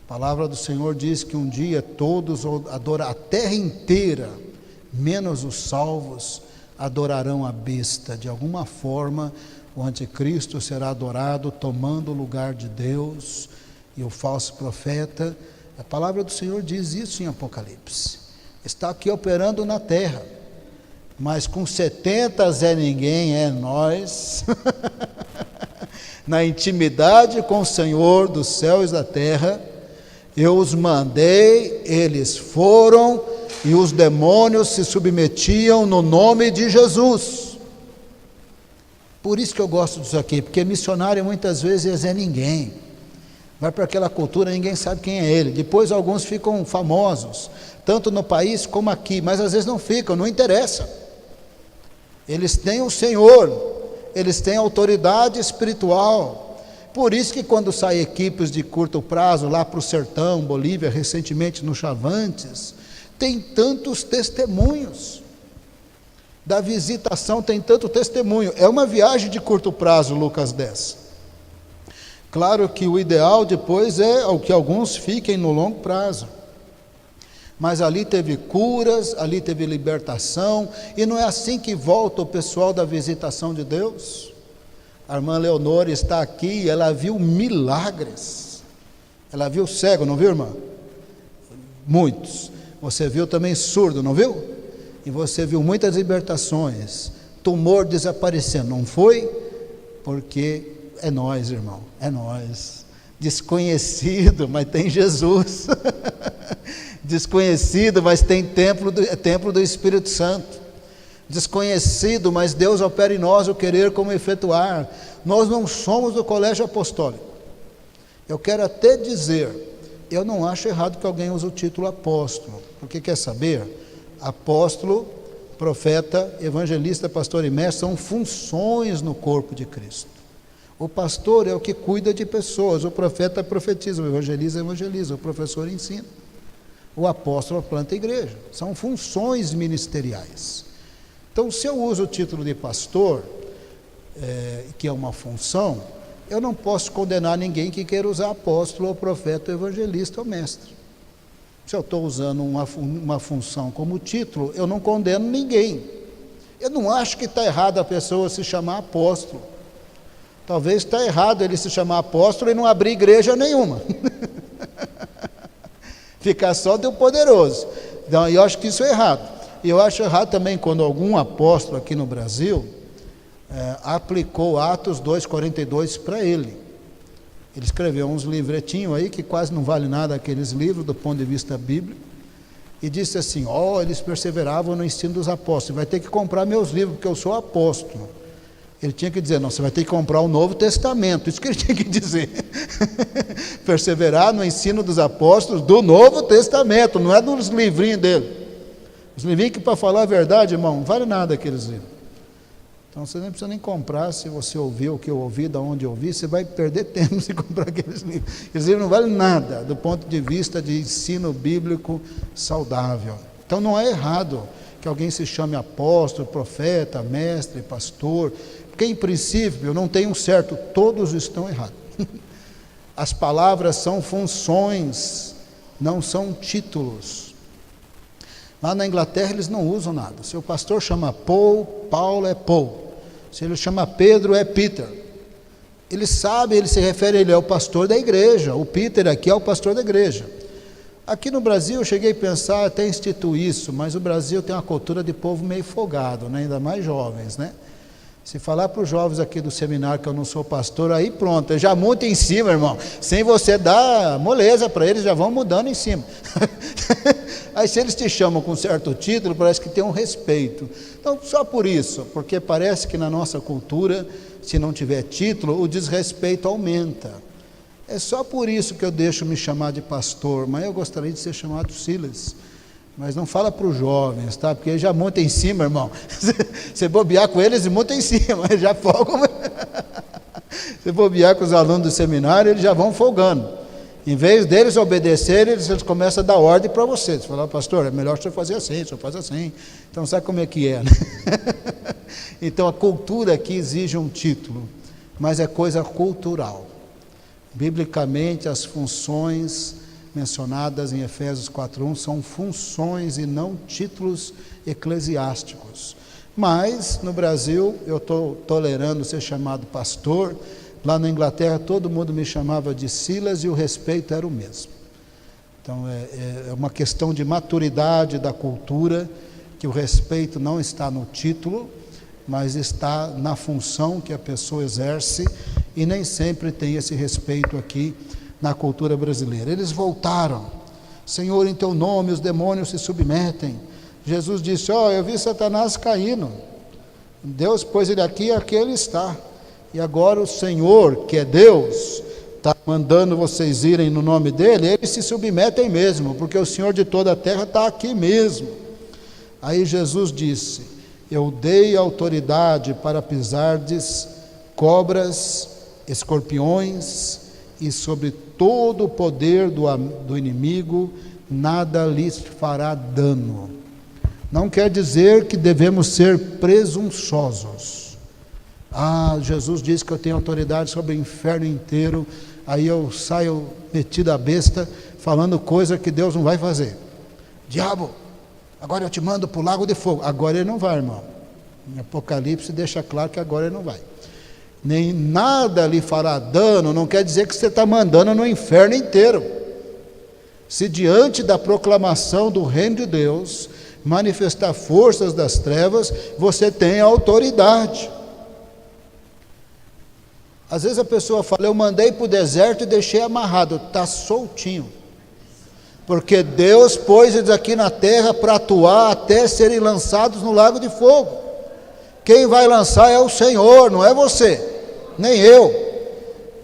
A palavra do Senhor diz que um dia todos adoram, a terra inteira, menos os salvos, adorarão a besta. De alguma forma, o anticristo será adorado, tomando o lugar de Deus, e o falso profeta. A palavra do Senhor diz isso em Apocalipse. Está aqui operando na terra, mas com 70 Zé Ninguém é nós, na intimidade com o Senhor dos céus e da terra. Eu os mandei, eles foram, e os demônios se submetiam no nome de Jesus. Por isso que eu gosto disso aqui, porque missionário muitas vezes é Zé Ninguém. Vai para aquela cultura, ninguém sabe quem é ele. Depois alguns ficam famosos, tanto no país como aqui, mas às vezes não ficam, não interessa. Eles têm o Senhor, eles têm autoridade espiritual. Por isso que quando saem equipes de curto prazo lá para o sertão, Bolívia, recentemente no Chavantes, tem tantos testemunhos. Da visitação tem tanto testemunho. É uma viagem de curto prazo, Lucas 10. Claro que o ideal depois é que alguns fiquem no longo prazo. Mas ali teve curas, ali teve libertação, e não é assim que volta o pessoal da visitação de Deus. A irmã Leonor está aqui, ela viu milagres. Ela viu cego, não viu, irmã? Muitos. Você viu também surdo, não viu? E você viu muitas libertações, tumor desaparecendo, não foi? Porque é nós, irmão, é nós. Desconhecido, mas tem Jesus. Desconhecido, mas tem templo do Espírito Santo. Desconhecido, mas Deus opera em nós o querer como efetuar. Nós não somos do colégio apostólico. Eu quero até dizer, eu não acho errado que alguém use o título apóstolo, porque quer saber? Apóstolo, profeta, evangelista, pastor e mestre são funções no corpo de Cristo. O pastor é o que cuida de pessoas, o profeta profetiza, o evangeliza, o professor ensina. O apóstolo planta a igreja, são funções ministeriais. Então, se eu uso o título de pastor, que é uma função, eu não posso condenar ninguém que queira usar apóstolo, ou profeta, ou evangelista, ou mestre. Se eu estou usando uma função como título, eu não condeno ninguém. Eu não acho que está errado a pessoa se chamar apóstolo. Talvez está errado ele se chamar apóstolo e não abrir igreja nenhuma. ficar só do poderoso. Então, eu acho que isso é errado. E eu acho errado também quando algum apóstolo aqui no Brasil aplicou Atos 2,42 para ele. Ele escreveu uns livretinhos aí que quase não vale nada aqueles livros do ponto de vista bíblico, e disse assim: eles perseveravam no ensino dos apóstolos, você vai ter que comprar meus livros, porque eu sou apóstolo. Ele tinha que dizer: não, você vai ter que comprar o Novo Testamento, isso que ele tinha que dizer. Perseverar no ensino dos apóstolos do Novo Testamento, não é dos livrinhos dele. Os livrinhos que, para falar a verdade, irmão, não vale nada aqueles livros. Então você nem precisa nem comprar. Se você ouviu o que eu ouvi, da onde eu ouvi, você vai perder tempo se comprar aqueles livros. Aqueles livros não valem nada do ponto de vista de ensino bíblico saudável. Então não é errado que alguém se chame apóstolo, profeta, mestre, pastor, porque em princípio não tem um certo, todos estão errados. As palavras são funções, não são títulos. Lá na Inglaterra eles não usam nada. Se o pastor chama Paul, Paulo é Paul. Se ele chama Pedro, é Peter. Ele sabe, ele se refere, ele é o pastor da igreja. O Peter aqui é o pastor da igreja. Aqui no Brasil eu cheguei a pensar até instituir isso, mas o Brasil tem uma cultura de povo meio folgado, né? Ainda mais jovens, né? Se falar para os jovens aqui do seminário que eu não sou pastor, aí pronto, eu já monto em cima, irmão. Sem você dar moleza para eles, já vão mudando em cima. Aí se eles te chamam com certo título, parece que tem um respeito. Então, só por isso, porque parece que na nossa cultura, se não tiver título, o desrespeito aumenta. É só por isso que eu deixo me chamar de pastor, mas eu gostaria de ser chamado Silas. Mas não fala para os jovens, tá? Porque eles já montam em cima, irmão. Você bobear com eles, montam em cima, eles já folgam. Você bobear com os alunos do seminário, eles já vão folgando. Em vez deles obedecerem, eles começam a dar ordem para você. Você fala: pastor, é melhor você fazer assim, você faz assim. Então sabe como é que é, né? Então a cultura aqui exige um título, mas é coisa cultural. Biblicamente, as funções mencionadas em Efésios 4:1 são funções e não títulos eclesiásticos. Mas no Brasil eu estou tolerando ser chamado pastor. Lá na Inglaterra todo mundo me chamava de Silas e o respeito era o mesmo. Então é uma questão de maturidade da cultura, que o respeito não está no título, mas está na função que a pessoa exerce, e nem sempre tem esse respeito aqui na cultura brasileira. Eles voltaram: Senhor, em teu nome os demônios se submetem. Jesus disse: eu vi Satanás caindo, Deus pôs ele aqui, aqui ele está. E agora o Senhor, que é Deus, está mandando vocês irem no nome dele. Eles se submetem mesmo, porque o Senhor de toda a terra está aqui mesmo. Aí Jesus disse: eu dei autoridade para pisardes cobras, escorpiões, e sobre todo o poder do inimigo, nada lhes fará dano. Não quer dizer que devemos ser presunçosos. Jesus disse que eu tenho autoridade sobre o inferno inteiro, aí eu saio metido a besta, falando coisa que Deus não vai fazer. Diabo, agora eu te mando para o lago de fogo. Agora ele não vai, irmão. Em Apocalipse deixa claro que agora ele não vai. Nem nada lhe fará dano, não quer dizer que você está mandando no inferno inteiro. Se diante da proclamação do reino de Deus, manifestar forças das trevas, você tem autoridade. Às vezes a pessoa fala: eu mandei para o deserto e deixei amarrado. Está soltinho, porque Deus pôs eles aqui na terra para atuar até serem lançados no lago de fogo. Quem vai lançar é o Senhor, não é você, nem eu.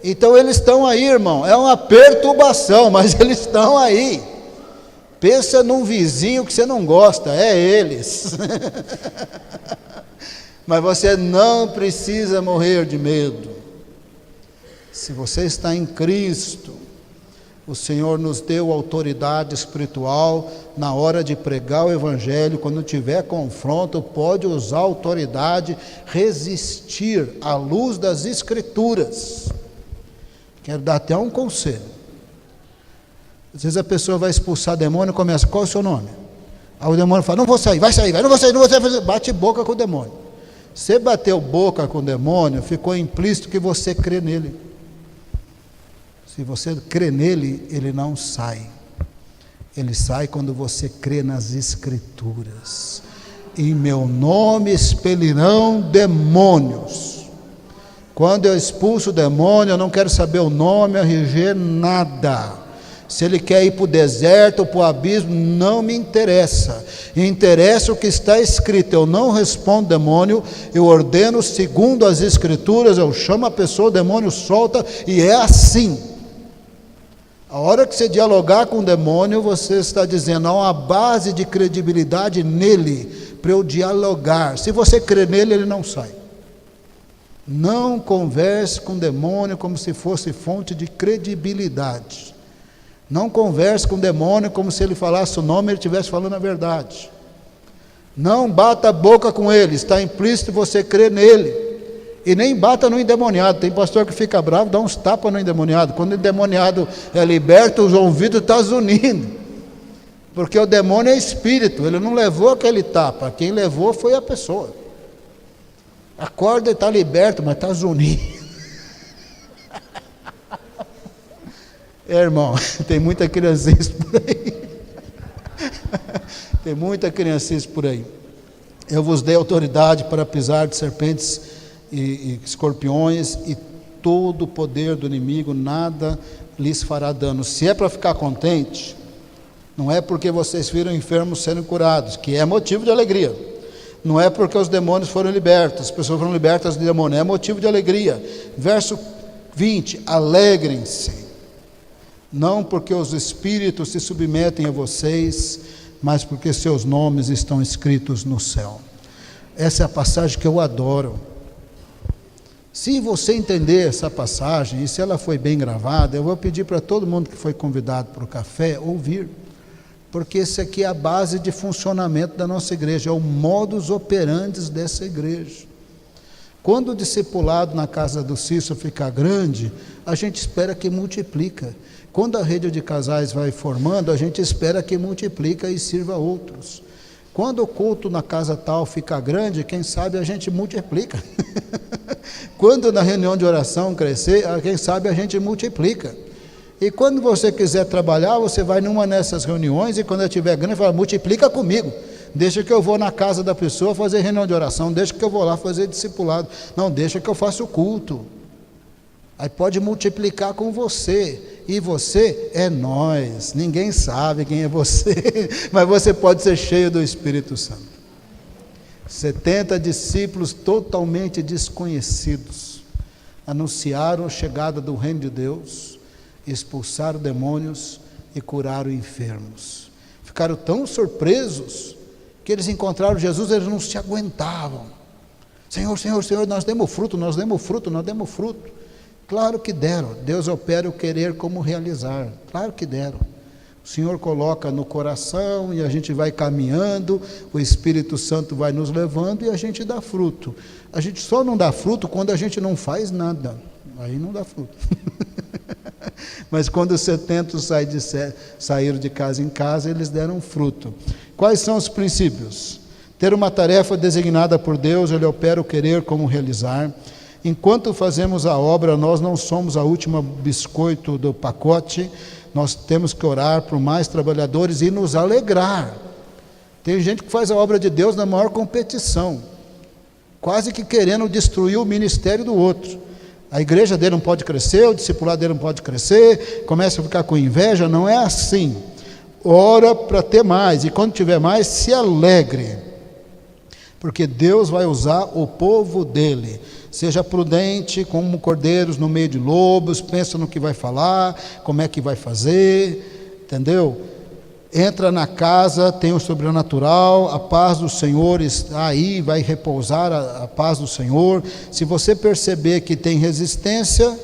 Então eles estão aí, irmão. É uma perturbação, mas eles estão aí. Pensa num vizinho que você não gosta, é eles. Mas você não precisa morrer de medo. Se você está em Cristo, o Senhor nos deu autoridade espiritual na hora de pregar o Evangelho. Quando tiver confronto, pode usar a autoridade, resistir à luz das Escrituras. Quero dar até um conselho. Às vezes a pessoa vai expulsar demônio e começa: qual é o seu nome? Aí o demônio fala: não vou sair, vai sair, não vou sair, não vou sair. Bate boca com o demônio. Você bateu boca com o demônio, ficou implícito que você crê nele. Se você crê nele, ele não sai. Ele sai quando você crê nas Escrituras. Em meu nome expelirão demônios. Quando eu expulso o demônio, eu não quero saber o nome, RG, nada. Se ele quer ir para o deserto ou para o abismo, não me interessa. Interessa o que está escrito. Eu não respondo demônio, eu ordeno segundo as Escrituras, eu chamo a pessoa, o demônio solta, e é assim. A hora que você dialogar com o demônio, você está dizendo, há uma base de credibilidade nele, para eu dialogar. Se você crê nele, ele não sai. Não converse com o demônio como se fosse fonte de credibilidade. Não converse com o demônio como se ele falasse o nome e ele estivesse falando a verdade. Não bata a boca com ele, está implícito você crer nele. E nem bata no endemoniado. Tem pastor que fica bravo, dá uns tapas no endemoniado. Quando o endemoniado é liberto, o ouvido está zunindo. Porque o demônio é espírito, ele não levou aquele tapa, quem levou foi a pessoa. Acorda e está liberto, mas está zunindo. Irmão, tem muita criancice por aí. Tem muita criancice por aí. Eu vos dei autoridade para pisar de serpentes e escorpiões, e todo o poder do inimigo, nada lhes fará dano. Se é para ficar contente, não é porque vocês viram enfermos sendo curados, que é motivo de alegria. Não é porque os demônios foram libertos, as pessoas foram libertas do demônio, é motivo de alegria. Verso 20, alegrem-se, não porque os espíritos se submetem a vocês, mas porque seus nomes estão escritos no céu. Essa é a passagem que eu adoro. Se você entender essa passagem, e se ela foi bem gravada, eu vou pedir para todo mundo que foi convidado para o café ouvir, porque esse aqui é a base de funcionamento da nossa igreja, é o modus operandi dessa igreja. Quando o discipulado na casa do Cícero ficar grande, a gente espera que multiplica. Quando a rede de casais vai formando, a gente espera que multiplica e sirva a outros. Quando o culto na casa tal ficar grande, quem sabe a gente multiplica. Quando na reunião de oração crescer, quem sabe a gente multiplica. E quando você quiser trabalhar, você vai numa dessas reuniões, e quando eu estiver grande, fala, multiplica comigo. Deixa que eu vou na casa da pessoa fazer reunião de oração, deixa que eu vou lá fazer discipulado. Não, deixa que eu faça o culto. Aí pode multiplicar com você. E você é nós. Ninguém sabe quem é você, mas você pode ser cheio do Espírito Santo. 70 discípulos totalmente desconhecidos anunciaram a chegada do reino de Deus, expulsaram demônios e curaram enfermos. Ficaram tão surpresos que eles encontraram Jesus, eles não se aguentavam. Senhor, Senhor, Senhor, nós demos fruto, nós demos fruto, nós demos fruto. Claro que deram. Deus opera o querer como realizar. Claro que deram. O Senhor coloca no coração e a gente vai caminhando, o Espírito Santo vai nos levando e a gente dá fruto. A gente só não dá fruto quando a gente não faz nada. Aí não dá fruto. Mas quando os 70 saíram de casa em casa, eles deram fruto. Quais são os princípios? Ter uma tarefa designada por Deus, Ele opera o querer como realizar. Enquanto fazemos a obra, nós não somos a última biscoito do pacote, nós temos que orar por mais trabalhadores e nos alegrar. Tem gente que faz a obra de Deus na maior competição, quase que querendo destruir o ministério do outro. A igreja dele não pode crescer, o discipulado dele não pode crescer, começa a ficar com inveja. Não é assim. Ora para ter mais, e quando tiver mais, se alegre, porque Deus vai usar o povo dele. Seja prudente como cordeiros no meio de lobos, pensa no que vai falar, como é que vai fazer, entendeu? Entra na casa, tem o sobrenatural, a paz do Senhor está aí, vai repousar a paz do Senhor. Se você perceber que tem resistência,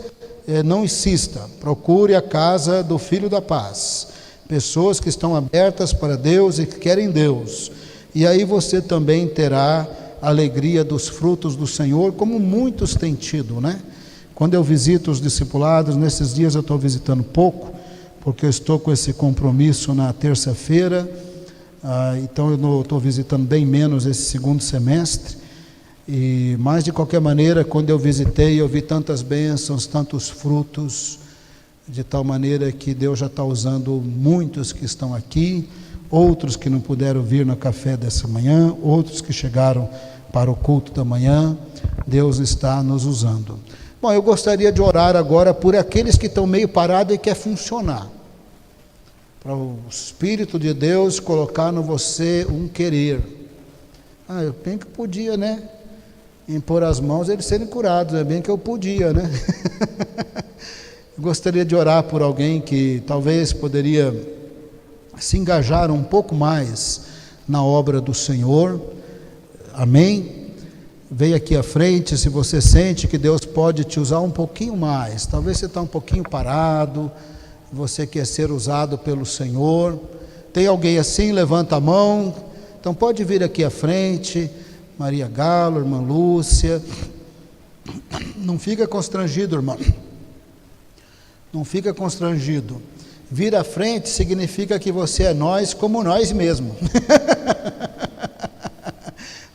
não insista, procure a casa do Filho da Paz, pessoas que estão abertas para Deus e que querem Deus, e aí você também terá a alegria dos frutos do Senhor, como muitos têm tido, né? Quando eu visito os discipulados, nesses dias eu estou visitando pouco, porque eu estou com esse compromisso na terça-feira, então eu estou visitando bem menos esse segundo semestre, mas de qualquer maneira, quando eu visitei, eu vi tantas bênçãos, tantos frutos, de tal maneira que Deus já está usando muitos que estão aqui, outros que não puderam vir no café dessa manhã, outros que chegaram para o culto da manhã. Deus está nos usando. Bom, eu gostaria de orar agora por aqueles que estão meio parados e quer funcionar, para o Espírito de Deus colocar no você um querer. Eu bem que podia, né? Impor as mãos, eles serem curados, é bem que eu podia, né? Gostaria de orar por alguém que talvez poderia se engajar um pouco mais na obra do Senhor. Amém? Venha aqui à frente se você sente que Deus pode te usar um pouquinho mais. Talvez você está um pouquinho parado, você quer ser usado pelo Senhor. Tem alguém assim? Levanta a mão. Então pode vir aqui à frente. Maria Galo, irmã Lúcia. Não fica constrangido, irmão. Não fica constrangido. Vir à frente significa que você é nós como nós mesmos.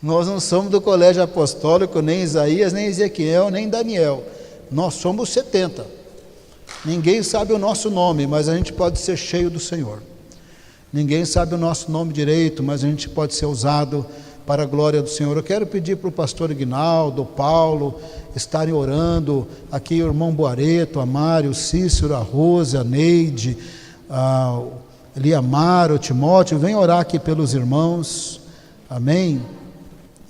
Nós não somos do colégio apostólico, nem Isaías, nem Ezequiel, nem Daniel. Nós somos 70. Ninguém sabe o nosso nome, mas a gente pode ser cheio do Senhor. Ninguém sabe o nosso nome direito, mas a gente pode ser usado para a glória do Senhor. Eu quero pedir para o pastor Ignaldo, o Paulo, estarem orando, aqui o irmão Boareto, a Mário, o Cícero, a Rose, a Neide, a Eliamar, o Timóteo, vem orar aqui pelos irmãos, amém?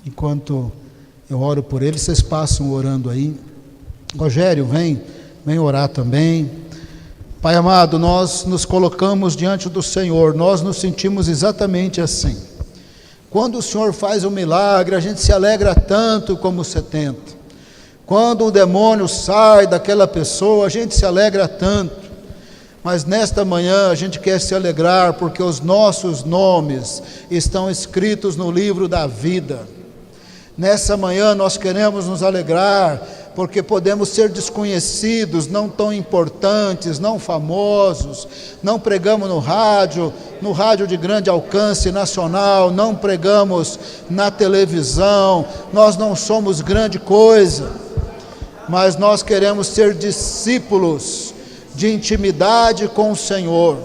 Enquanto eu oro por eles, vocês passam orando aí. Rogério, vem orar também. Pai amado, nós nos colocamos diante do Senhor, nós nos sentimos exatamente assim. Quando o Senhor faz um milagre, a gente se alegra tanto como 70. Quando o demônio sai daquela pessoa, a gente se alegra tanto. Mas nesta manhã a gente quer se alegrar porque os nossos nomes estão escritos no livro da vida. Nessa manhã nós queremos nos alegrar porque podemos ser desconhecidos, não tão importantes, não famosos, não pregamos no rádio de grande alcance nacional, não pregamos na televisão, nós não somos grande coisa, mas nós queremos ser discípulos de intimidade com o Senhor,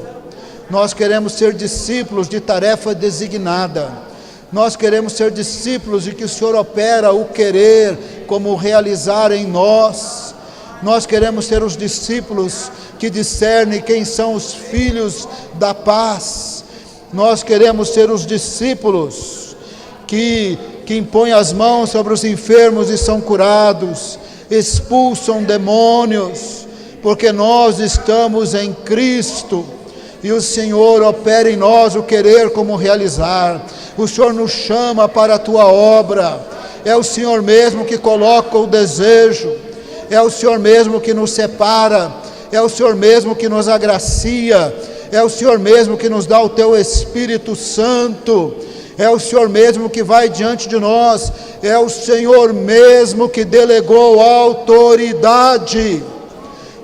nós queremos ser discípulos de tarefa designada, nós queremos ser discípulos de que o Senhor opera o querer como o realizar em nós. Nós queremos ser os discípulos que discernem quem são os filhos da paz. Nós queremos ser os discípulos que impõem as mãos sobre os enfermos e são curados, expulsam demônios, porque nós estamos em Cristo. E o Senhor opera em nós o querer como realizar. O Senhor nos chama para a tua obra. É o Senhor mesmo que coloca o desejo. É o Senhor mesmo que nos separa. É o Senhor mesmo que nos agracia. É o Senhor mesmo que nos dá o teu Espírito Santo. É o Senhor mesmo que vai diante de nós. É o Senhor mesmo que delegou a autoridade.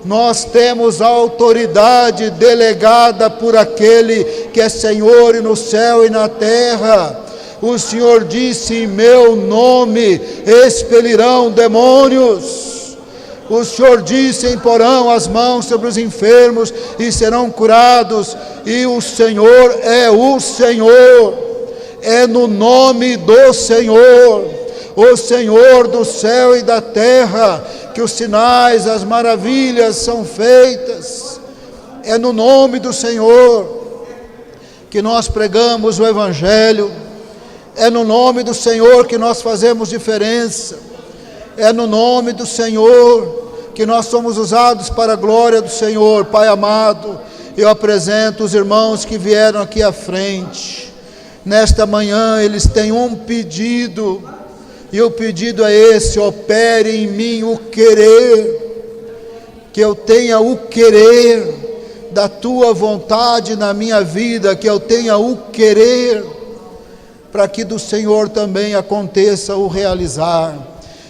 Nós temos a autoridade delegada por aquele que é Senhor no céu e na terra. O Senhor disse: em meu nome expelirão demônios. O Senhor disse: imporão as mãos sobre os enfermos e serão curados. E o Senhor é o Senhor. É no nome do Senhor, o Senhor do céu e da terra, que os sinais, as maravilhas são feitas. É no nome do Senhor que nós pregamos o Evangelho. É no nome do Senhor que nós fazemos diferença. É no nome do Senhor que nós somos usados para a glória do Senhor. Pai amado, eu apresento os irmãos que vieram aqui à frente. Nesta manhã eles têm um pedido, e o pedido é esse: opere em mim o querer, que eu tenha o querer da tua vontade na minha vida, que eu tenha o querer, para que do Senhor também aconteça o realizar.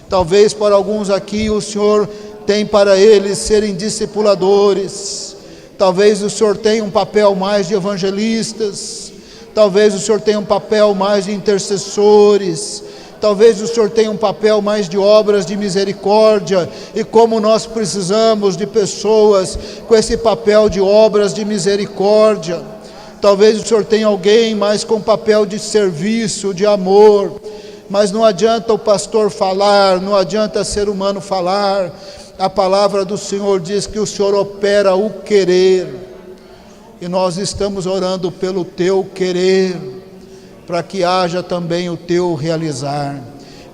Talvez para alguns aqui o Senhor tem para eles serem discipuladores, talvez o Senhor tenha um papel mais de evangelistas, talvez o Senhor tenha um papel mais de intercessores, Talvez o Senhor tenha um papel mais de obras de misericórdia, e como nós precisamos de pessoas com esse papel de obras de misericórdia. Talvez o Senhor tenha alguém mais com papel de serviço, de amor, mas não adianta o pastor falar, não adianta ser humano falar. A palavra do Senhor diz que o Senhor opera o querer, e nós estamos orando pelo teu querer, para que haja também o teu realizar.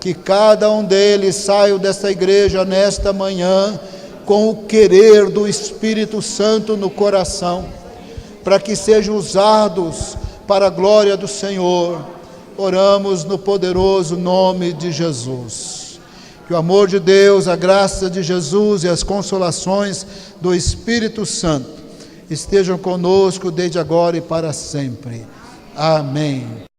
Que cada um deles saia desta igreja nesta manhã com o querer do Espírito Santo no coração, para que sejam usados para a glória do Senhor. Oramos no poderoso nome de Jesus. Que o amor de Deus, a graça de Jesus e as consolações do Espírito Santo estejam conosco desde agora e para sempre. Amém.